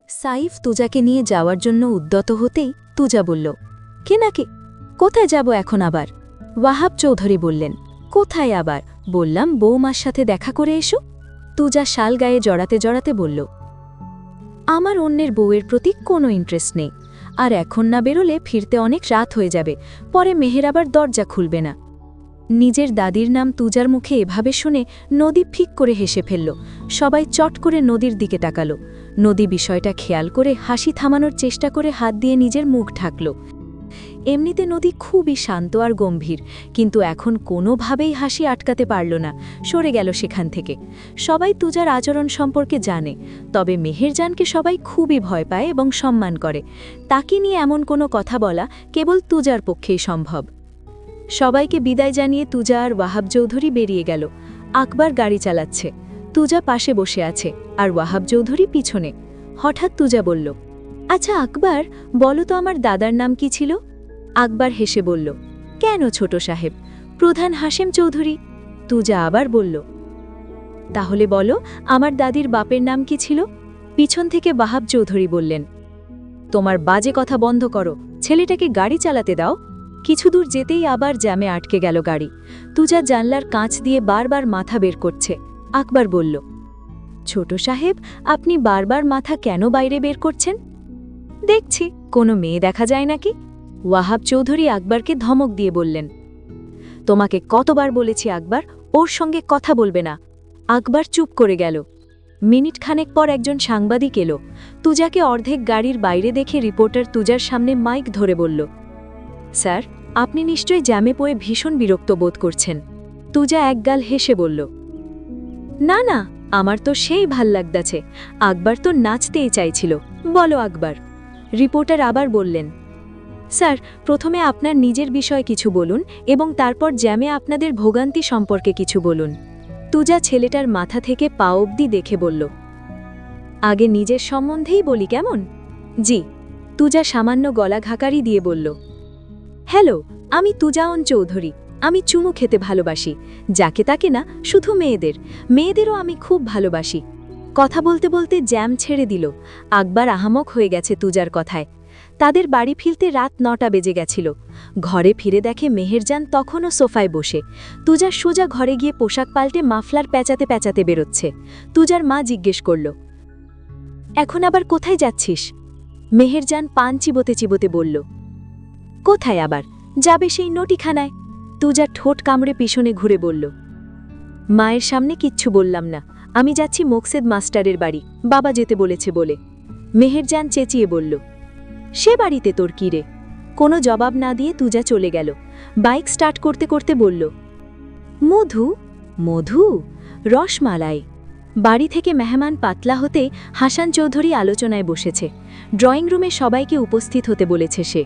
সাইফ তুজাকে নিয়ে যাওয়ার জন্য উদ্যত হতেই তুজা বলল, কে নাকি? কোথায় যাব এখন আবার? ওয়াহাব চৌধুরী বললেন, কোথায় আবার? বললাম বৌমার সাথে দেখা করে এসো। তুজা শাল গায়ে জড়াতে জড়াতে বলল, আমার অন্যের বউয়ের প্রতি কোনো ইন্টারেস্ট নেই, আর এখন না বেরোলে ফিরতে অনেক রাত হয়ে যাবে, পরে মেহের আবার দরজা খুলবে না। নিজের দাদির নাম তুজার মুখে এভাবে শুনে নদী ফিক করে হেসে ফেলল। সবাই চট করে নদীর দিকে তাকাল। নদী বিষয়টা খেয়াল করে হাসি থামানোর চেষ্টা করে হাত দিয়ে নিজের মুখ ঢাকল। এমনিতে নদী খুবই শান্ত আর গম্ভীর, কিন্তু এখন কোনোভাবেই হাসি আটকাতে পারল না, সরে গেল সেখান থেকে। সবাই তুজার আচরণ সম্পর্কে জানে, তবে মেহেরজানকে সবাই খুবই ভয় পায় এবং সম্মান করে। তাকে নিয়ে এমন কোনো কথা বলা কেবল তুজার পক্ষেই সম্ভব। সবাইকে বিদায় জানিয়ে তুজা আর ওয়াহাব চৌধুরী বেরিয়ে গেল। আকবর গাড়ি চালাচ্ছে, তুজা পাশে বসে আছে আর ওয়াহাব চৌধুরী পিছনে। হঠাৎ তুজা বলল, আচ্ছা আকবর, বলো তো আমার দাদার নাম কি ছিল? আকবর হেসে বলল, কেন ছোট সাহেব? প্রধান হাশেম চৌধুরী। তুজা আবার বলল, তাহলে বলো আমার দাদির বাপের নাম কি ছিল? পিছন থেকে ওয়াহাব চৌধুরী বললেন, তোমার বাজে কথা বন্ধ করো, ছেলেটাকে গাড়ি চালাতে দাও। কিছু দূর যেতেই আবার জ্যামে আটকে গেল গাড়ি। তুজা জানলার কাঁচ দিয়ে বারবার মাথা বের করছে। আকবর বলল, ছোট সাহেব, আপনি বারবার মাথা কেন বাইরে বের করছেন? দেখছি কোনো মেয়ে দেখা যায় নাকি? ওয়াহাব চৌধুরী আকবরকে ধমক দিয়ে বললেন, তোমাকে কতবার বলেছি আকবর, ওর সঙ্গে কথা বলবে না। আকবর চুপ করে গেল। মিনিট খানেক পর একজন সাংবাদিক এলো। তুজাকে অর্ধেক গাড়ির বাইরে দেখে রিপোর্টার তুজার সামনে মাইক ধরে বলল, স্যার, আপনি নিশ্চয়ই জ্যামে পড়ে ভীষণ বিরক্ত বোধ করছেন। তুজা একগাল হেসে বলল, না না, আমার তো সেই ভাল লাগদাছে। আকবর তো নাচতেই চাইছিল, বলো আকবর। রিপোর্টার আবার বললেন, স্যার, প্রথমে আপনার নিজের বিষয়ে কিছু বলুন এবং তারপর জ্যামে আপনাদের ভোগান্তি সম্পর্কে কিছু বলুন। তুজা ছেলেটার মাথা থেকে পা অবধি দেখে বলল, আগে নিজের সম্বন্ধেই বলি কেমন? জি। তুজা সামান্য গলা ঘাকারি দিয়ে বলল, হ্যালো, আমি তুজাওন চৌধুরী। আমি চুমু খেতে ভালোবাসি, যাকে তাকে না, শুধু মেয়েদেরও আমি খুব ভালোবাসি। কথা বলতে বলতে জ্যাম ছেড়ে দিল। আকবর আহামক হয়ে গেছে তুজার কথায়। তাদের বাড়ি ফিরতে রাত 9টা বেজে গেছিল। ঘরে ফিরে দেখে মেহেরজান তখনও সোফায় বসে। তুজা সোজা ঘরে গিয়ে পোশাক পাল্টে মাফলার প্যাঁচাতে প্যাঁচাতে বেরোচ্ছে। তুজার মা জিজ্ঞেস করল, এখন আবার কোথায় যাচ্ছিস? মেহেরজান পান চিবোতে চিবোতে বলল, কোথায় আবার যাবে? সেই নটিখানায়। তুজা ঠোঁট কামড়ে পিছনে ঘুরে বলল, মায়ের সামনে কিচ্ছু বললাম না, আমি যাচ্ছি মোকসেদ মাস্টারের বাড়ি, বাবা যেতে বলেছে বলে। মেহেরজান চেঁচিয়ে বলল, সে বাড়িতে তোর কি রে? কোনো জবাব না দিয়ে তুজা চলে গেল। বাইক স্টার্ট করতে করতে বলল, মধু মধু, রসমালাই। বাড়ি থেকে মেহমান পাতলা হতে হাসান চৌধুরী আলোচনায় বসেছে। ড্রয়িং রুমে সবাইকে উপস্থিত হতে বলেছে সে।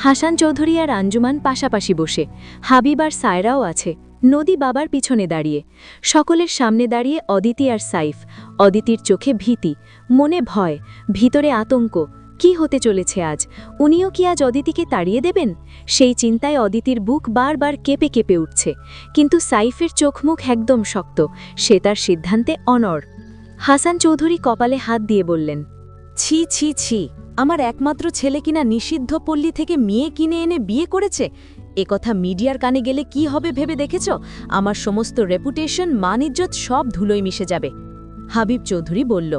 হাসান চৌধুরী আর আঞ্জুমান পাশাপাশি বসে। হাবিব আর সায়রাও আছে। নদী বাবার পিছনে দাঁড়িয়ে। সকলের সামনে দাঁড়িয়ে অদিতি আর সাইফ। অদিতির চোখে ভীতি, মনে ভয়, ভিতরে আতঙ্ক। কি হতে চলেছে আজ? উনিও কি আজ অদিতিকে তাড়িয়ে দেবেন? সেই চিন্তায় অদিতির বুক বারবার কেঁপে কেঁপে উঠছে, কিন্তু সাইফের চোখমুখ একদম শক্ত। সে তার সিদ্ধান্তে অনড়। হাসান চৌধুরী কপালে হাত দিয়ে বললেন, ছি ছি ছি, আমার একমাত্র ছেলে কিনা নিষিদ্ধ পল্লী থেকে মেয়ে কিনে এনে বিয়ে করেছে। একথা মিডিয়ার কানে গেলে কি হবে ভেবে দেখেছ? আমার সমস্ত রেপুটেশন, মান ইজ্জত সব ধুলোয় মিশে যাবে। হাবিব চৌধুরী বলল,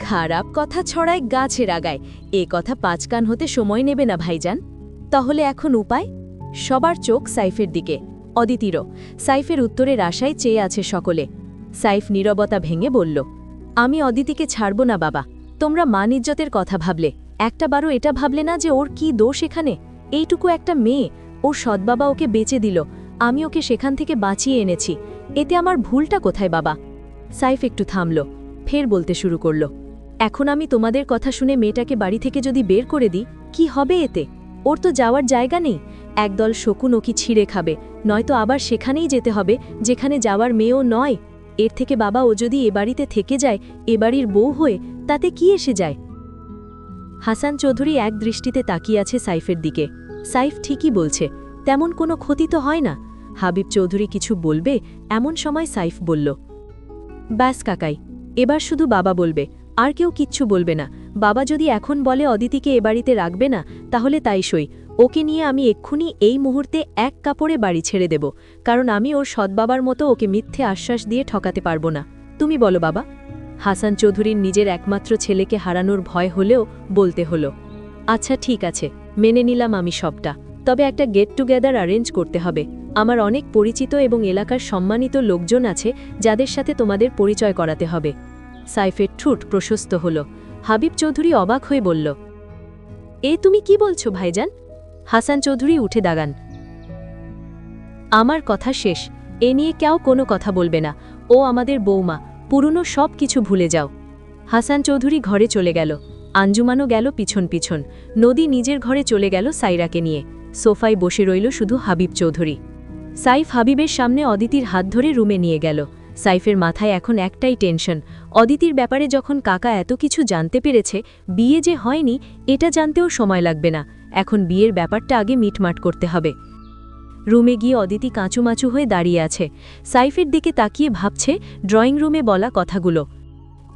খারাপ কথা ছড়ায় গাছের আগায়, এ কথা 5 কান হতে সময় নেবে না ভাইজান। তাহলে এখন উপায়? সবার চোখ সাইফের দিকে, অদিতিরও। সাইফের উত্তরের আশায় চেয়ে আছে সকলে। সাইফ নীরবতা ভেঙে বলল, আমি অদিতিকে ছাড়ব না বাবা। তোমরা মান ইজ্জতের কথা ভাবলে, একটাবারও এটা ভাবলে না যে ওর কি দোষ এখানে? এইটুকু একটা মেয়ে, ওর সৎবাবা ওকে বেঁচে দিল, আমি ওকে সেখান থেকে বাঁচিয়ে এনেছি। এতে আমার ভুলটা কোথায় বাবা? সাইফ একটু থামল, ফের বলতে শুরু করল, এখন আমি তোমাদের কথা শুনে মেয়েটাকে বাড়ি থেকে যদি বের করে দিই, কি হবে এতে? ওর তো যাওয়ার জায়গা নেই। একদল শকুন ওকে ছিঁড়ে খাবে, নয়তো আবার সেখানেই যেতে হবে যেখানে যাওয়ার মেয়েও নয়। এর থেকে বাবা ও যদি এ বাড়িতে থেকে যায়, এ বাড়ির বউ হয়ে, তাতে কি এসে যায়? হাসান চৌধুরী এক দৃষ্টিতে তাকিয়ে আছে সাইফের দিকে। সাইফ ঠিকই বলছে, তেমন কোনো ক্ষতি তো হয় না। হাবিব চৌধুরী কিছু বলবে, এমন সময় সাইফ বলল, ব্যাস কাকাই, এবার শুধু বাবা বলবে, আর কেউ কিচ্ছু বলবে না। বাবা যদি এখন বলে অদিতিকে এ বাড়িতে রাখবে না, তাহলে তাই সই। ওকে নিয়ে আমি এক্ষুনি এই মুহূর্তে এক কাপড়ে বাড়ি ছেড়ে দেব, কারণ আমি ওর সৎবাবার মতো ওকে মিথ্যে আশ্বাস দিয়ে ঠকাতে পারবো না। তুমি বলো বাবা। হাসান চৌধুরীর নিজের একমাত্র ছেলেকে হারানোর ভয় হলেও বলতে হলো, আচ্ছা ঠিক আছে, মেনে নিলাম আমি সবটা। তবে একটা গেট টুগেদার অ্যারেঞ্জ করতে হবে। আমার অনেক পরিচিত এবং এলাকার সম্মানিত লোকজন আছে যাদের সাথে তোমাদের পরিচয় করাতে হবে। সাইফের ঠোঁট প্রশস্ত হল। হাবিব চৌধুরী অবাক হয়ে বলল, এ তুমি কি বলছো ভাইজান? হাসান চৌধুরী উঠে দাঁড়ান। আমার কথা শেষ, এ নিয়ে কেউ কোনো কথা বলবে না। ও আমাদের বৌমা, পুরনো সব কিছু ভুলে যাও। হাসান চৌধুরী ঘরে চলে গেল। আঞ্জুমানও গেল পিছন পিছন। নদী নিজের ঘরে চলে গেল সাইরাকে নিয়ে। সোফায় বসে রইল শুধু হাবিব চৌধুরী। সাইফ হাবিবের সামনে অদিতির হাত ধরে রুমে নিয়ে গেল। সাইফের মাথায় এখন একটাই টেনশন, অদিতির ব্যাপারে যখন কাকা এত কিছু জানতে পেরেছে, বিয়ে যে হয়নি এটা জানতেও সময় লাগবে না। এখন বিয়ের ব্যাপারটা আগে মিটমাট করতে হবে। রুমে গিয়ে অদিতি কাঁচুমাচু হয়ে দাঁড়িয়ে আছে। সাইফের দিকে তাকিয়ে ভাবছে ড্রয়িং রুমে বলা কথাগুলো।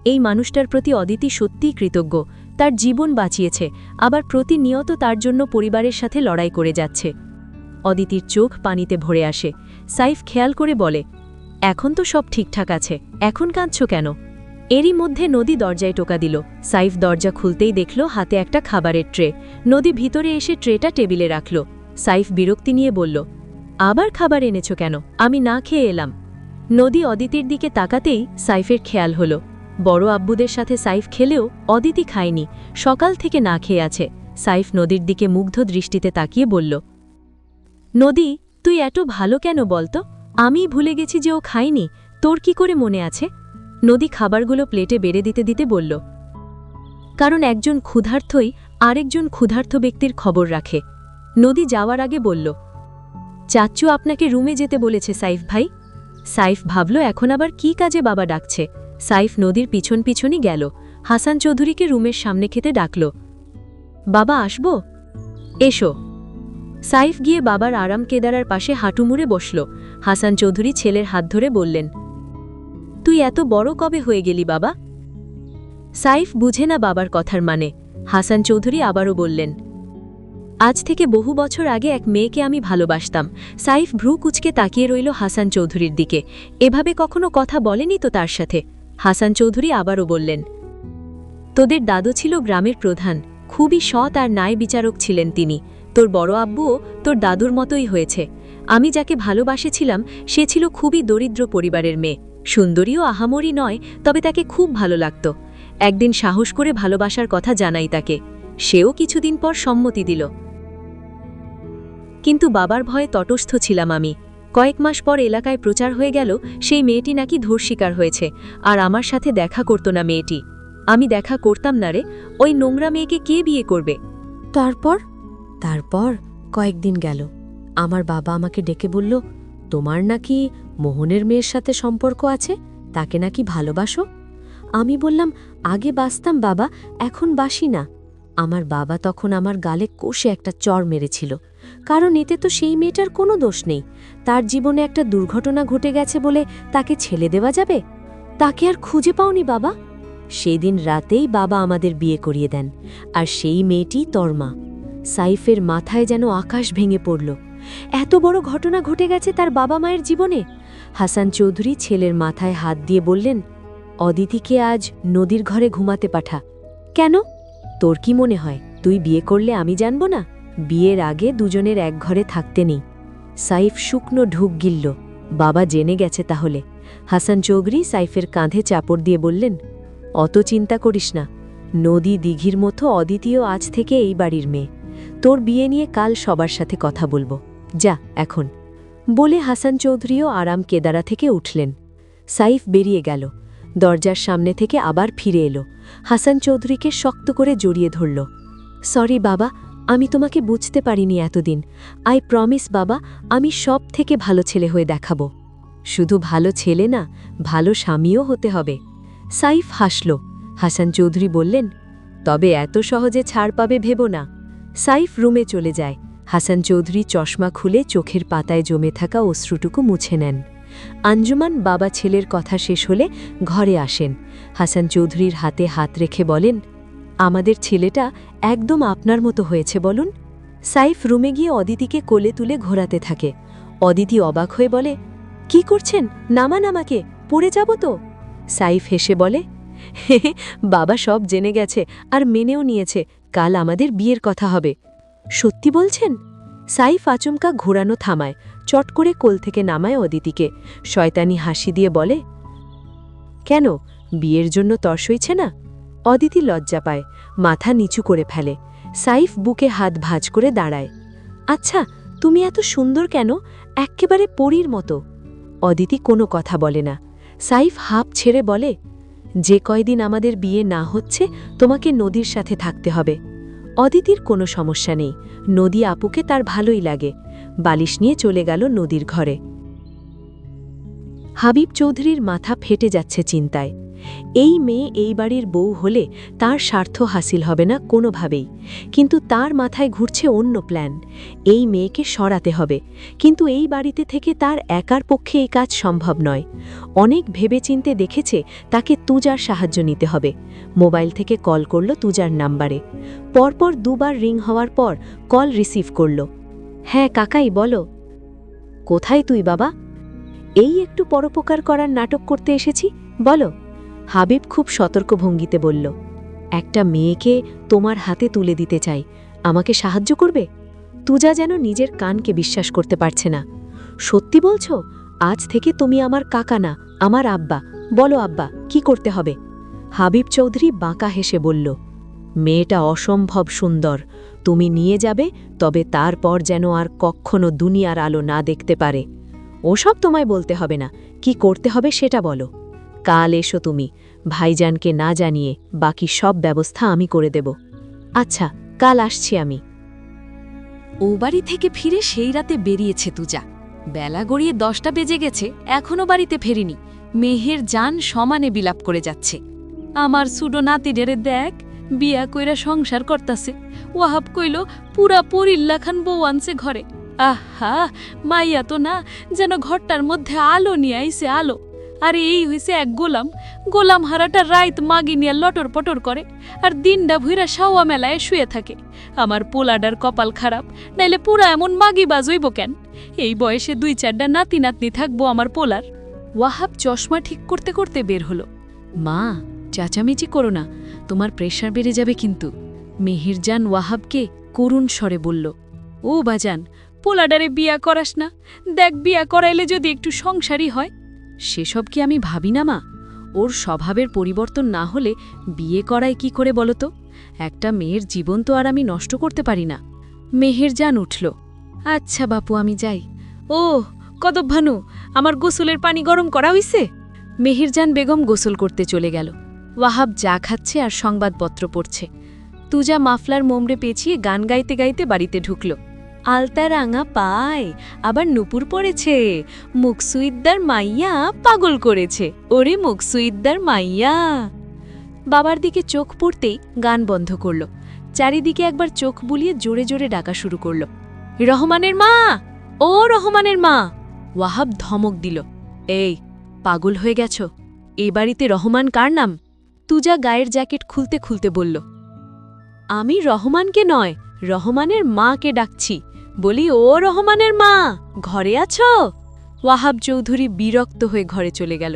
এই মানুষটার প্রতি অদিতি সত্যিই কৃতজ্ঞ। তার জীবন বাঁচিয়েছে, আবার প্রতিনিয়ত তার জন্য পরিবারের সাথে লড়াই করে যাচ্ছে। অদিতির চোখ পানিতে ভরে আসে। সাইফ খেয়াল করে বলে, এখন তো সব ঠিকঠাক আছে, এখন কাঁদছ কেন? এরই মধ্যে নদী দরজায় টোকা দিল। সাইফ দরজা খুলতেই দেখল হাতে একটা খাবারের ট্রে। নদী ভিতরে এসে ট্রেটা টেবিলে রাখল। সাইফ বিরক্তি নিয়ে বলল, আবার খাবার এনেছ কেন? আমি না খেয়ে এলাম। নদী অদিতির দিকে তাকাতেই সাইফের খেয়াল হল, বড় আব্বুদের সাথে সাইফ খেলেও অদিতি খায়নি, সকাল থেকে না খেয়ে আছে। সাইফ নদীর দিকে মুগ্ধ দৃষ্টিতে তাকিয়ে বলল, নদী, তুই এত ভালো কেন বলতো? আমি ভুলে গেছি যে ও খায়নি, তোর কি করে মনে আছে? নদী খাবারগুলো প্লেটে বেড়ে দিতে দিতে বলল, কারণ একজন ক্ষুধার্তই আরেকজন ক্ষুধার্ত ব্যক্তির খবর রাখে। নদী যাওয়ার আগে বলল, চাচ্চু আপনাকে রুমে যেতে বলেছে সাইফ ভাই। সাইফ ভাবল এখন আবার কি কাজে বাবা ডাকছে। সাইফ নদীর পিছন পিছনই গেল। হাসান চৌধুরীকে রুমের সামনে খেতে ডাকল, বাবা আসব? এসো। সাইফ গিয়ে বাবার আরাম কেদারার পাশে হাঁটু মুড়ে বসল। হাসান চৌধুরী ছেলের হাত ধরে বললেন, তুই এত বড় কবে হয়ে গেলি বাবা? সাইফ বুঝে না বাবার কথার মানে। হাসান চৌধুরী আবারও বললেন, আজ থেকে বহু বছর আগে এক মেয়েকে আমি ভালোবাসতাম। সাইফ ভ্রু কুচকে তাকিয়ে রইল হাসান চৌধুরীর দিকে। এভাবে কখনো কথা বলেনি তো তার সাথে। হাসান চৌধুরী আবারও বললেন, তোদের দাদু ছিল গ্রামের প্রধান, খুবই সৎ আর ন্যায় বিচারক ছিলেন তিনি। তোর বড় আব্বুও তোর দাদুর মতোই হয়েছে। আমি যাকে ভালোবাসেছিলাম সে ছিল খুবই দরিদ্র পরিবারের মেয়ে, সুন্দরীও আহামরি নয়, তবে তাকে খুব ভালো লাগত। একদিন সাহস করে ভালোবাসার কথা জানাই তাকে, সেও কিছুদিন পর সম্মতি দিল। কিন্তু বাবার ভয়ে তটস্থ ছিলাম আমি। কয়েক মাস পর এলাকায় প্রচার হয়ে গেল সেই মেয়েটি নাকি ধর্ষিকার হয়েছে, আর আমার সাথে দেখা করত না মেয়েটি। আমি দেখা করতাম না রে, ওই নোংরা মেয়েকে কে বিয়ে করবে? তারপর কয়েকদিন গেল, আমার বাবা আমাকে ডেকে বলল, তোমার নাকি মোহনের মেয়ের সাথে সম্পর্ক আছে, তাকে নাকি ভালোবাসো। আমি বললাম, আগে বাসতাম বাবা, এখন বাসি না। আমার বাবা তখন আমার গালে কষে একটা চড় মেরেছিল, কারণ এতে তো সেই মেয়েটার কোনো দোষ নেই। তার জীবনে একটা দুর্ঘটনা ঘটে গেছে বলে তাকে ছেড়ে দেওয়া যাবে? তাকে আর খুঁজে পাওনি বাবা? সেই দিন রাতেই বাবা আমাদের বিয়ে করিয়ে দেন, আর সেই মেয়েটি তর্মা। সাইফের মাথায় যেন আকাশ ভেঙে পড়ল। এত বড় ঘটনা ঘটে গেছে তার বাবা মায়ের জীবনে। হাসান চৌধুরী ছেলের মাথায় হাত দিয়ে বললেন, অদিতিকে আজ নদীর ঘরে ঘুমাতে পাঠা। কেন? তোর কি মনে হয় তুই বিয়ে করলে আমি জানব না? বিয়ের আগে দুজনের এক ঘরে থাকতে নেই। সাইফ শুকনো ঢুক গিলল, বাবা জেনে গেছে তাহলে। হাসান চৌধুরী সাইফের কাঁধে চাপড় দিয়ে বললেন, অত চিন্তা করিস না, নদী দিঘির মতো অদিতিও আজ থেকে এই বাড়ির মেয়ে। তোর বিয়ে নিয়ে কাল সবার সাথে কথা বলবো, যা এখন। বলে হাসান চৌধুরীও আরাম কেদারা থেকে উঠলেন। সাইফ বেরিয়ে গেল, দরজার সামনে থেকে আবার ফিরে এলো। হাসান চৌধুরীকে শক্ত করে জড়িয়ে ধরল। সরি বাবা, আমি তোমাকে বুঝতে পারিনি এতদিন। আই প্রমিস বাবা, আমি সব থেকে ভালো ছেলে হয়ে দেখাবো। শুধু ভালো ছেলে না, ভালো স্বামীও হতে হবে। সাইফ হাসল। হাসান চৌধুরী বললেন, তবে এত সহজে ছাড় পাবে ভেবো না। সাইফ রুমে চলে যায়। হাসান চৌধুরী চশমা খুলে চোখের পাতায় জমে থাকা অশ্রুটুকু মুছে নেন। আঞ্জুমান বাবা ছেলের কথা শেষ হলে ঘরে আসেন। হাসান চৌধুরীর হাতে হাত রেখে বলেন, আমাদের ছেলেটা একদম আপনার মতো হয়েছে বলুন। সাইফ রুমে গিয়ে অদিতিকে কোলে তুলে ঘোরাতে থাকে। অদিতি অবাক হয়ে বলে, কি করছেন? নামান আমাকে, পড়ে যাব তো। সাইফ হেসে বলে, হে বাবা সব জেনে গেছে আর মেনেও নিয়েছে, কাল আমাদের বিয়ের কথা হবে। সত্যি বলছেন? সাইফ আচমকা ঘোরানো থামায়, চট করে কোল থেকে নামায় অদিতিকে। শয়তানি হাসি দিয়ে বলে, কেন, বিয়ের জন্য তর সইছে না? অদিতি লজ্জা পায়, মাথা নিচু করে ফেলে। সাইফ বুকে হাত ভাঁজ করে দাঁড়ায়। আচ্ছা, তুমি এত সুন্দর কেন, এক্কেবারে পরীর মতো। অদিতি কোনো কথা বলে না। সাইফ হাঁপ ছেড়ে বলে, যে কয়দিন আমাদের বিয়ে না হচ্ছে তোমাকে নদীর সাথে থাকতে হবে। অদিতির কোনো সমস্যা নেই, নদী আপুকে তার ভালোই লাগে। বালিশ নিয়ে চলে গেল নদীর ঘরে। হাবিব চৌধুরীর মাথা ফেটে যাচ্ছে চিন্তায়। এই মেয়ে এই বাড়ির বউ হলে তার স্বার্থ হাসিল হবে না কোনোভাবেই, কিন্তু তার মাথায় ঘুরছে অন্য প্ল্যান। এই মেয়েকে সরাতে হবে, কিন্তু এই বাড়িতে থেকে তার একার পক্ষে এই কাজ সম্ভব নয়। অনেক ভেবেচিন্তে দেখেছে তাকে তুজার সাহায্য নিতে হবে। মোবাইল থেকে কল করল তুজার নাম্বারে। পরপর দুবার রিং হওয়ার পর কল রিসিভ করল। হ্যাঁ কাকাই, বলো। কোথায় তুই বাবা? এই একটু পরোপকার করার নাটক করতে এসেছি, বলো। হাবিব খুব সতর্ক ভঙ্গিতে বলল, একটা মেয়েকে তোমার হাতে তুলে দিতে চাই, আমাকে সাহায্য করবে? তুজা যেন নিজের কানকে বিশ্বাস করতে পারছে না। সত্যি বলছো? আজ থেকে তুমি আমার কাকা না, আমার আব্বা। বলো আব্বা, কি করতে হবে? হাবিব চৌধুরী বাঁকা হেসে বলল, মেয়েটা অসম্ভব সুন্দর, তুমি নিয়ে যাবে, তবে তারপর যেন আর কখনো দুনিয়ার আলো না দেখতে পারে। ওসব তোমায় বলতে হবে না, কি করতে হবে সেটা বলো। কাল এসো তুমি, ভাইজানকে না জানিয়ে বাকি সব ব্যবস্থা আমি করে দেব। আচ্ছা, কাল আসছি আমি। ও বাড়ি থেকে ফিরে সেই রাতে বেরিয়েছে তুজা। বেলা গড়িয়ে 10টা বেজে গেছে, এখনও বাড়িতে ফেরিনি। মেহের জান সমানে বিলাপ করে যাচ্ছে। আমার সুডো নাতিডেরে দেখ, বিয়া কইরা সংসার করতাছে। ওয়াহাব কইল পুরা পরিল্লা খান বউ আনছে ঘরে। আহা, মাইয়া তো না, যেন ঘরটার মধ্যে আলো নিয়ে আইছে আলো। আরে এই হইছে এক গোলাম হারাটা রাইত মাগি নিয়ে লটর পটর করে, আর দিনটা ভুইরা শাওয়া মেলায় শুয়ে থাকে। আমার পোলাডার কপাল খারাপ, নাইলে পুরা এমন মাগি বাজইব কেন? এই বয়সে 2-4টা নাতি নাতনি থাকবো আমার পোলার। ওয়াহাব চশমা ঠিক করতে করতে বের হলো। মা, চাচামেচি করো না, তোমার প্রেশার বেড়ে যাবে কিন্তু। মেহেরজান ওয়াহাবকে করুণ স্বরে বলল, ও বাজান, পোলাডারে বিয়া করাস না, দেখ বিয়া করাইলে যদি একটু সংসারই হয়। সেসব কি আমি ভাবি না মা? ওর স্বভাবের পরিবর্তন না হলে বিয়ে করায় কি করে বলো তো? একটা মেয়ের জীবন তো আর আমি নষ্ট করতে পারি না। মেহেরজান উঠল। আচ্ছা বাপু, আমি যাই। ও কদব ভানু, আমার গোসলের পানি গরম করা হইছে? মেহেরজান বেগম গোসল করতে চলে গেল। ওয়াহাব চা খাচ্ছে আর সংবাদপত্র পড়ছে। তুজা মাফলার মোমড়ে পেঁচিয়ে গান গাইতে গাইতে বাড়িতে ঢুকল। আলতা রাঙা পায়, আবার নুপুর পড়েছে, মুকসুইদ্দার মাইয়া পাগল করেছে, ওরে মুকসুইদ্দার মাইয়া। বাবার দিকে চোখ পড়তেই গান বন্ধ করল। চারিদিকে একবার চোখ বুলিয়ে জোরে জোরে ডাকা শুরু করল, রহমানের মা, ও রহমানের মা। ওয়াহাব ধমক দিল, এই পাগল হয়ে গেছ? এই বাড়িতে রহমান কার নাম? তুজা গায়ের জ্যাকেট খুলতে খুলতে বলল, আমি রহমানকে নয়, রহমানের মাকে ডাকছি। বলি, ও রহমানের মা, ঘরে আছো? ওয়াহাব চৌধুরী বিরক্ত হয়ে ঘরে চলে গেল।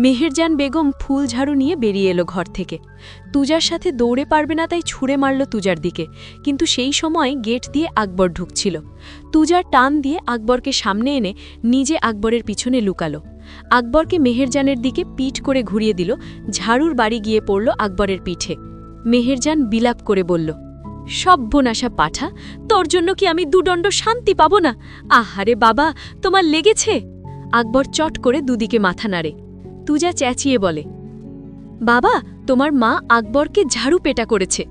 মেহেরজান বেগম ফুল ঝাড়ু নিয়ে বেরিয়ে এলো ঘর থেকে। তুজার সাথে দৌড়ে পারবে না তাই ছুঁড়ে মারল তুজার দিকে, কিন্তু সেই সময় গেট দিয়ে আকবর ঢুকছিল। তুজার টান দিয়ে আকবরকে সামনে এনে নিজে আকবরের পিছনে লুকালো। আকবরকে মেহেরজানের দিকে পিঠ করে ঘুরিয়ে দিল, ঝাড়ুর বাড়ি গিয়ে পড়ল আকবরের পিঠে। মেহেরজান বিলাপ করে বলল, সভ্যনাশা পাঠা, তোর জন্য কি আমি দুদণ্ড শান্তি পাব না? আহারে বাবা, তোমার লেগেছে? আকবর চট করে দুদিকে মাথা নাড়ে। তুজা চেঁচিয়ে বলে, বাবা, তোমার মা আকবরকে ঝাড়ু পেটা করেছে।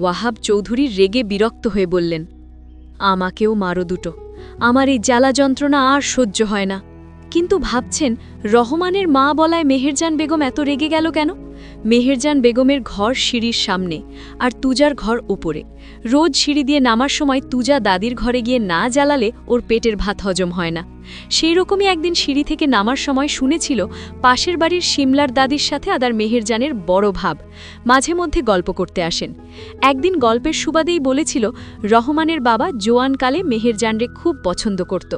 ওয়াহাব চৌধুরী রেগে বিরক্ত হয়ে বললেন, আমাকেও মারো দুটো, আমার এই জ্বালা যন্ত্রণা আর সহ্য হয় না। কিন্তু ভাবছেন, রহমানের মা বলায় মেহেরজান বেগম এত রেগে গেল কেন? মেহেরজান বেগমের ঘর সিঁড়ির সামনে আর তুজার ঘর উপরে। রোজ সিঁড়ি দিয়ে নামার সময় তুজা দাদির ঘরে গিয়ে না জ্বালালে ওর পেটের ভাত হজম হয় না। সেই রকমই একদিন সিঁড়ি থেকে নামার সময় শুনেছিল পাশের বাড়ির শিমলার দাদির সাথে আদার মেহেরজানের বড় ভাব, মাঝে মধ্যে গল্প করতে আসেন। একদিন গল্পের সুবাদেই বলেছিল রহমানের বাবা জোয়ানকালে মেহেরজানরে খুব পছন্দ করত।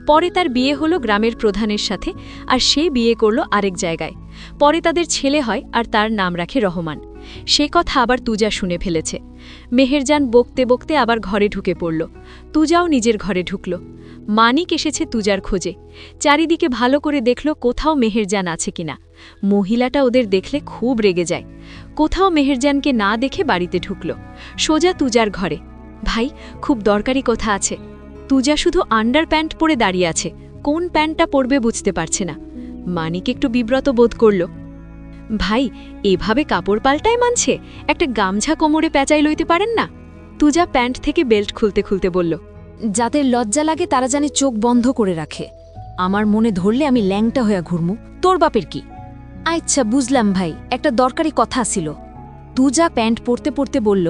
পরে তার বিয়ে হলো গ্রামের প্রধানের সাথে, আর সে বিয়ে করল আরেক জায়গায়। পরে তাদের ছেলে হয় আর তার নাম রাখে রহমান। সে কথা আবার তুজা শুনে ফেলেছে। মেহেরজান বকতে বকতে আবার ঘরে ঢুকে পড়ল। তুজাও নিজের ঘরে ঢুকল। মানিক এসেছে তুজার খোঁজে। চারিদিকে ভালো করে দেখল কোথাও মেহেরজান আছে কিনা। মহিলাটা ওদের দেখলে খুব রেগে যায়। কোথাও মেহেরজানকে না দেখে বাড়িতে ঢুকল। সোজা তুজার ঘরে। ভাই, খুব দরকারি কথা আছে। তুজা শুধু আন্ডার প্যান্ট পরে দাঁড়িয়ে আছে, কোন প্যান্টটা পরবে বুঝতে পারছে না। মানিক একটু বিব্রত বোধ করল। ভাই, এভাবে কাপড় পাল্টায় মানছে, একটা গামছা কোমরে পেঁচাই লইতে পারেন না? তুজা প্যান্ট থেকে বেল্ট খুলতে খুলতে বলল। যাদের লজ্জা লাগে তারা জানে চোখ বন্ধ করে রাখে। আমার মনে ধরলে আমি ল্যাংটা হইয়া ঘুরমু, তোর বাপের কি? আচ্ছা বুঝলাম ভাই, একটা দরকারি কথা ছিল। তুজা প্যান্ট পরতে পরতে বলল,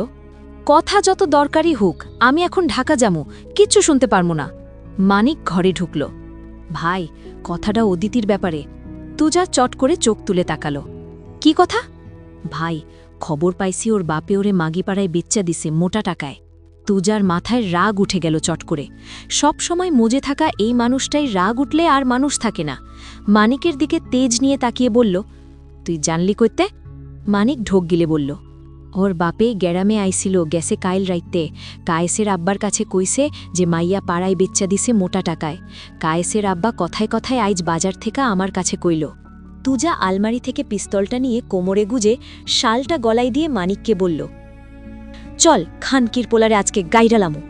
কথা যত দরকারি হোক, আমি এখন ঢাকা যামু, কিচ্ছু শুনতে পারমু না। মানিক ঘরে ঢুকল। ভাই, কথাটা অদিতির ব্যাপারে। তুজা চট করে চোখ তুলে তাকালো। কি কথা? ভাই, খবর পাইছি ওর বাপে ওরে মাগিপাড়ায় বেচ্চা দিছে মোটা টাকায়। তুজার মাথায় রাগ উঠে গেল চট করে। সব সময় মজে থাকা এই মানুষটাই রাগ উঠলে আর মানুষ থাকে না। মানিকের দিকে তেজ নিয়ে তাকিয়ে বলল, তুই জানলি কইতে? মানিক ঢোক গিলে বলল, ওর বাপে গ্যারামে আইছিল, গেছে কাইল রাইতে। কায়েসের আব্বার কাছে কইছে যে মাইয়া পাড়ায় বেচ্চা দিছে মোটা টাকায়। কায়েসের আব্বা কথায় কথায় আইজ বাজার থেকে আমার কাছে কইল। তুজা আলমারি থেকে পিস্তলটা নিয়ে কোমরে গুজে শালটা গলায় দিয়ে মানিককে বলল, চল খানকির পোলারে আজকে গাইরালামু।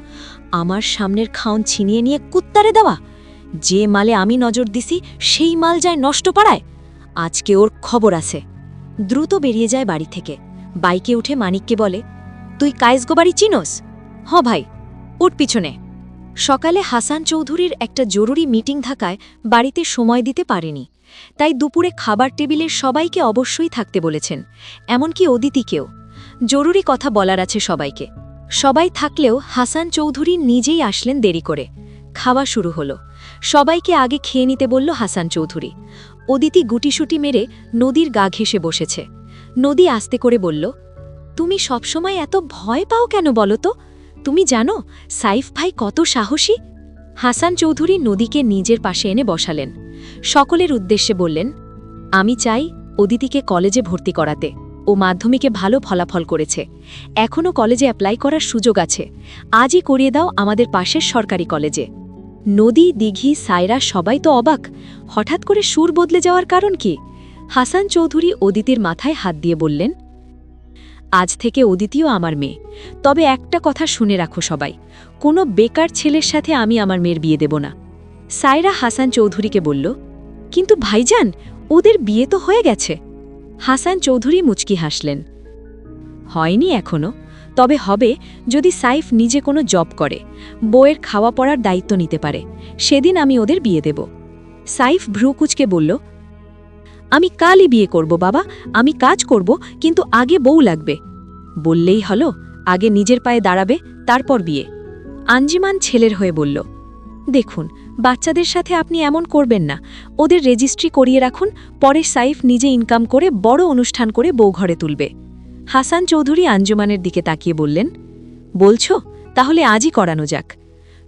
আমার সামনের খাউন ছিনিয়ে নিয়ে কুত্তারে দেওয়া। যে মালে আমি নজর দিছি সেই মাল যায় নষ্ট পাড়ায়। আজকে ওর খবর আছে। দ্রুত বেরিয়ে যায় বাড়ি থেকে। বাইকে উঠে মানিককে বলে, তুই কায়েসগো বাড়ি চিনোস? হ ভাই, উঠ পিছনে। সকালে হাসান চৌধুরীর একটা জরুরি মিটিং থাকায় বাড়িতে সময় দিতে পারেনি। তাই দুপুরে খাবার টেবিলের সবাইকে অবশ্যই থাকতে বলেছেন, এমনকি অদিতিকেও। জরুরি কথা বলার আছে সবাইকে। সবাই থাকলেও হাসান চৌধুরী নিজেই আসলেন দেরি করে। খাওয়া শুরু হলো। সবাইকে আগে খেয়ে নিতে বলল হাসান চৌধুরী। অদিতি গুটিসুটি মেরে নদীর গা ঘেঁষে বসেছে। নদী আস্তে করে বলল, তুমি সবসময় এত ভয় পাও কেন বলো তো? তুমি জানো সাইফ ভাই কত সাহসী? হাসান চৌধুরী নদীকে নিজের পাশে এনে বসালেন। সকলের উদ্দেশ্যে বললেন, আমি চাই অদিতিকে কলেজে ভর্তি করাতে। ও মাধ্যমিকে ভালো ফলাফল করেছে, এখনও কলেজে অ্যাপ্লাই করার সুযোগ আছে। আজই করিয়ে দাও আমাদের পাশের সরকারি কলেজে। নদী, দিঘি, সায়রা সবাই তো অবাক। হঠাৎ করে সুর বদলে যাওয়ার কারণ কি? হাসান চৌধুরী অদিতির মাথায় হাত দিয়ে বললেন, আজ থেকে অদিতিও আমার মেয়ে। তবে একটা কথা শুনে রাখো সবাই, কোনো বেকার ছেলের সাথে আমি আমার মেয়ের বিয়ে দেব না। সায়রা হাসান চৌধুরীকে বলল, কিন্তু ভাইজান, ওদের বিয়ে তো হয়ে গেছে। হাসান চৌধুরী মুচকি হাসলেন, হয়নি এখনো, তবে হবে যদি সাইফ নিজে কোনো জব করে, বউয়ের খাওয়া পড়ার দায়িত্ব নিতে পারে। সেদিন আমি ওদের বিয়ে দেব। সাইফ ভ্রুকুচকে বলল, আমি কালই বিয়ে করব বাবা, আমি কাজ করব, কিন্তু আগে বউ লাগবে। বললেই হলো, আগে নিজের পায়ে দাঁড়াবে, তারপর বিয়ে। আঞ্জিমান ছেলের হয়ে বলল, দেখুন বাচ্চাদের সাথে আপনি এমন করবেন না, ওদের রেজিস্ট্রি করিয়ে রাখুন, পরে সাইফ নিজে ইনকাম করে বড় অনুষ্ঠান করে বউ ঘরে তুলবে। হাসান চৌধুরী আঞ্জুমানের দিকে তাকিয়ে বললেন, বলছো? তাহলে আজই করানো যাক।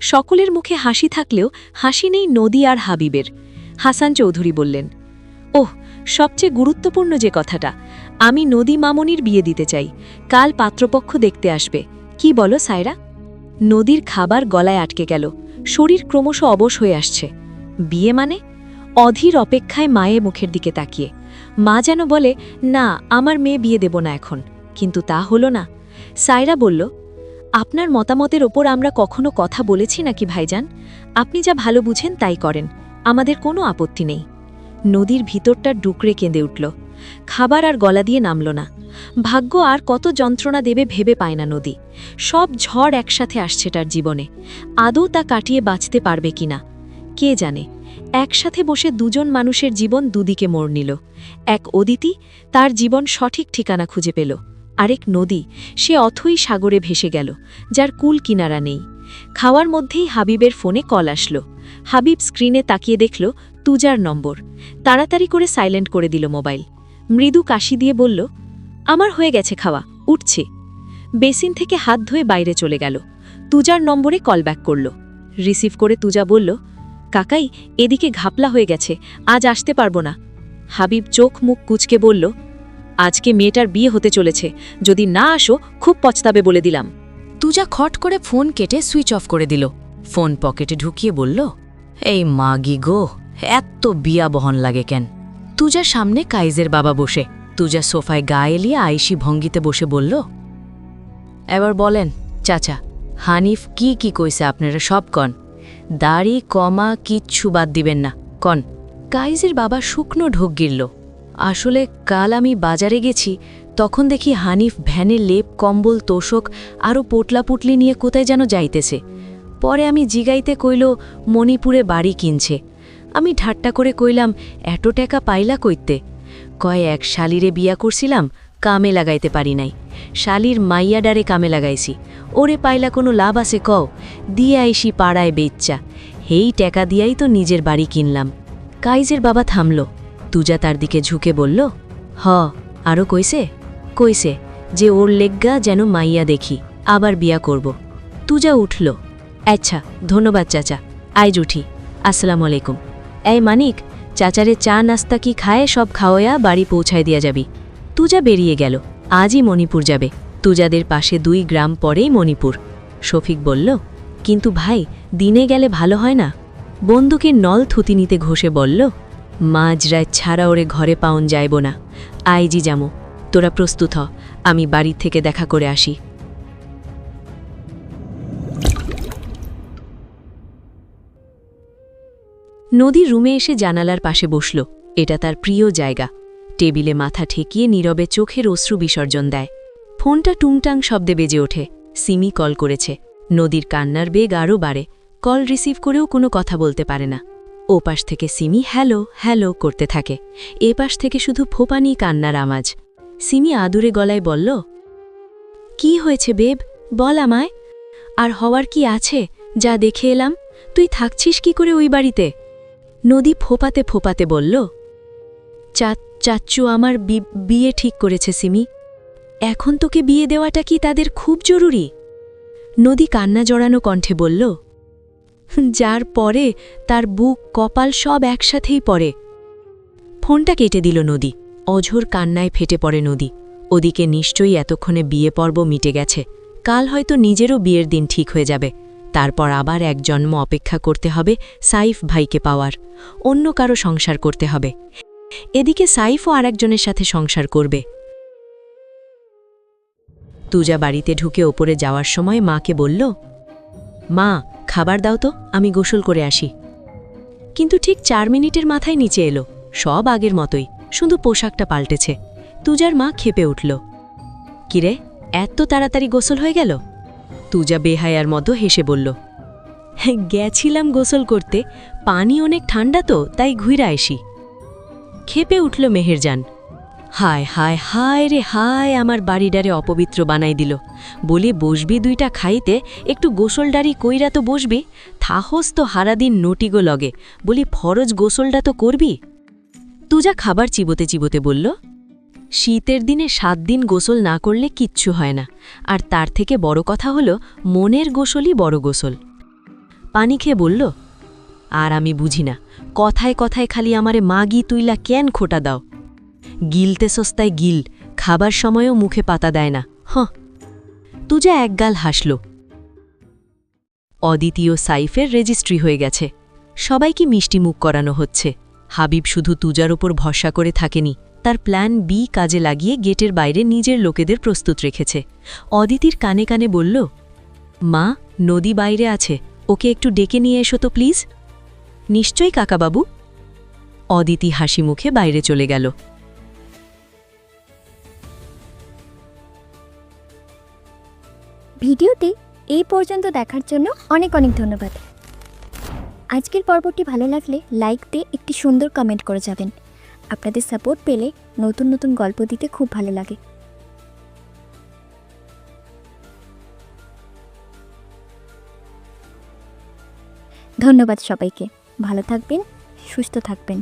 সকলের মুখে হাসি থাকলেও হাসি নেই নদী আর হাবিবের। হাসান চৌধুরী বললেন, ওহ, সবচেয়ে গুরুত্বপূর্ণ যে কথাটা, আমি নদী মামনির বিয়ে দিতে চাই। কাল পাত্রপক্ষ দেখতে আসবে, কি বলো সায়রা? নদীর খাবার গলায় আটকে গেল, শরীর ক্রমশ অবশ হয়ে আসছে। বিয়ে মানে? অধীর অপেক্ষায় মায়ের মুখের দিকে তাকিয়ে। মা যেন বলে, না, আমার মেয়ে বিয়ে দেব না এখন, কিন্তু তা হলো না। সায়রা বলল, আপনার মতামতের ওপর আমরা কখনো কথা বলেছি নাকি ভাইজান? আপনি যা ভালো বুঝেন তাই করেন, আমাদের কোনো আপত্তি নেই। নদীর ভিতরটা ডুকরে কেঁদে উঠল। খাবার আর গলা দিয়ে নামল না। ভাগ্য আর কত যন্ত্রণা দেবে ভেবে পায় না নদী। সব ঝড় একসাথে আসছে তার জীবনে। আদৌ তা কাটিয়ে বাঁচতে পারবে কিনা কে জানে। একসাথে বসে দুজন মানুষের জীবন দুদিকে মোড় নিল। এক অদিতি, তার জীবন সঠিক ঠিকানা খুঁজে পেল। আরেক নদী, সে অথই সাগরে ভেসে গেল, যার কুল কিনারা নেই। খাওয়ার মধ্যেই হাবিবের ফোনে কল আসলো। হাবিব স্ক্রিনে তাকিয়ে দেখল তুজার নম্বর। তাড়াতাড়ি করে সাইলেন্ট করে দিল মোবাইল। মৃদু কাশি দিয়ে বলল, আমার হয়ে গেছে খাওয়া, উঠছি। বেসিন থেকে হাত ধুয়ে বাইরে চলে গেল। তুজার নম্বরে কল ব্যাক করল। রিসিভ করে তুজা বলল, কাকাই, এদিকে ঘাপলা হয়ে গেছে, আজ আসতে পারবো না। হাবিব চোখ মুখ কুচকে বলল, আজকে মেয়েটার বিয়ে হতে চলেছে, যদি না আসো খুব পছতাবে বলে দিলাম। তুজা খট করে ফোন কেটে সুইচ অফ করে দিল। ফোন পকেটে ঢুকিয়ে বলল, এই মাগি গো, এত বিয়া বহন লাগে কেন? তুজার সামনে কাইজের বাবা বসে। তুজা সোফায় গা এলিয়ে আইসি ভঙ্গিতে বসে বলল, এবার বলেন চাচা, হানিফ কি কি কইছে আপনারা সব কন, দাড়ি কমা কিচ্ছু বাদ দিবেন না, কন। কাইজের বাবা শুকনো ঢোক গিরল। আসলে কাল আমি বাজারে গেছি, তখন দেখি হানিফ ভ্যানে লেপ কম্বল তোষক আরও পোটলাপুটলি নিয়ে কোথায় যেন যাইতেছে। পরে আমি জিগাইতে কইল মণিপুরে বাড়ি কিনছে। আমি ঠাট্টা করে কইলাম, এত টাকা পাইলা কইতে? কয়, এক শালিরে বিয়া করছিলাম, কামে লাগাইতে পারি নাই, শালির মাইয়াডারে কামে লাগাইছি, ওরে পাইলা কোনো লাভ আছে কও? দিয়ে আইসি পাড়ায় বেচ্চা, হেই টাকা দিয়াই তো নিজের বাড়ি কিনলাম। কাইজের বাবা থামল। তুজা তার দিকে ঝুঁকে বলল, হ, আরও কইছে? কইছে যে ওর লেগ্গা যেন মাইয়া দেখি, আবার বিয়া করব। তুজা উঠল। আচ্ছা, ধন্যবাদ চাচা, আইজ উঠি, আসসালামু আলাইকুম। এই মানিক, চাচারে চা নাস্তা কি খায় সব খাওয়া বাড়ি পৌঁছায় দিয়া যাবি। তুজা বেরিয়ে গেল। আজই মণিপুর যাবে। তুজাদের পাশে 2 গ্রাম পরেই মণিপুর। শফিক বলল, কিন্তু ভাই, দিনে গেলে ভালো হয় না? বন্দুকের নল থুতিনিতে ঘষে বলল, মাঝরাত ছাড়া ওরে ঘরে পাউন যাইব না। আইজি যামো, তোরা প্রস্তুত হ, আমি বাড়ি থেকে দেখা করে আসি। নদী রুমে এসে জানালার পাশে বসল। এটা তার প্রিয় জায়গা। টেবিলে মাথা ঠেকিয়ে নীরবে চোখের অশ্রু বিসর্জন দেয়। ফোনটা টুংটাং শব্দে বেজে ওঠে। সিমি কল করেছে। নদীর কান্নার বেগ আরও বাড়ে। কল রিসিভ করেও কোনো কথা বলতে পারে না। ও পাশ থেকে সিমি হ্যালো হ্যালো করতে থাকে। এ পাশ থেকে শুধু ফোপানি কান্নার আওয়াজ। সিমি আদুরে গলায় বলল, কি হয়েছে বেব, বল আমায়। আর হওয়ার কি আছে, যা দেখে এলাম। তুই থাকছিস কি করে ওই বাড়িতে? নদী ফোপাতে ফোপাতে বলল, চাচ্চু আমার বিয়ে ঠিক করেছে সিমি। এখন তোকে বিয়ে দেওয়াটা কি তাদের খুব জরুরি? নদী কান্না জড়ানো কণ্ঠে বলল, যার পরে তার বুক কপাল সব একসাথেই পড়ে। ফোনটা কেটে দিল নদী। অঝোর কান্নায় ফেটে পড়ে নদী। ওদিকে নিশ্চয়ই এতক্ষণে বিয়ে পর্ব মিটে গেছে। কাল হয়তো নিজেরও বিয়ের দিন ঠিক হয়ে যাবে। তারপর আবার এক জন্ম অপেক্ষা করতে হবে সাইফ ভাইকে পাওয়ার। অন্য কারো সংসার করতে হবে। এদিকে সাইফও আরেকজনের সাথে সংসার করবে। তুজা বাড়িতে ঢুকে ওপরে যাওয়ার সময় মাকে বলল, মা, খাবার দাও তো, আমি গোসল করে আসি। কিন্তু ঠিক 4 মিনিটের মাথায় নিচে এলো। সব আগের মতোই, শুধু পোশাকটা পাল্টেছে। তুজার মা খেপে উঠল। কিরে, এত তাড়াতাড়ি গোসল হয়ে গেল? তুজা বেহায়ার মতো হেসে বলল, গেছিলাম গোসল করতে, পানি অনেক ঠান্ডা তো, তাই ঘুইরা আসি। খেপে উঠল মেহেরজান। হায় হায় হায় রে হায়, আমার বাড়িডারে অপবিত্র বানাই দিল। বলি বসবি 2টা খাইতে, একটু গোসলডারি কইরা তো বসবি, থাহস তো হারাদিন নটিগো লগে, বলি ফরজ গোসলডা তো করবি। তুজা খাবার চিবোতে চিবোতে বলল, শীতের দিনে 7 দিন গোসল না করলে কিচ্ছু হয় না, আর তার থেকে বড় কথা হলো মনের গোসলই বড় গোসল। পানি খেয়ে বলল, আর আমি বুঝি না, কথায় কথায় খালি আমারে মাগি তুইলা কেন খোটা দাও? গিলতে সস্তায় গিল, খাবার সময়ও মুখে পাতা দেয় না। তুজা একগাল হাসল। অদ্বিতীয় সাইফের রেজিস্ট্রি হয়ে গেছে। সবাইকে মিষ্টি মুখ করানো হচ্ছে। হাবিব শুধু তুজার ওপর ভরসা করে থাকেনি, তার প্ল্যান বি কাজে লাগিয়ে গেটের বাইরে নিজের লোকেদের প্রস্তুত রেখেছে। অদিতির কানে কানে বলল, মা, নদী বাইরে আছে, ওকে একটু ডেকে নিয়ে এসো তো প্লিজ। নিশ্চয়ই কাকাবাবু। অদিতি হাসি মুখে বাইরে চলে গেল। ভিডিওটি এই পর্যন্ত দেখার জন্য অনেক অনেক ধন্যবাদ। আজকের পর্বটি ভালো লাগলে লাইক দিয়ে একটি সুন্দর কমেন্ট করে যাবেন। আপনাদের সাপোর্ট পেলে নতুন নতুন গল্প দিতে খুব ভালো লাগে। ধন্যবাদ সবাইকে। ভালো থাকবেন, সুস্থ থাকবেন।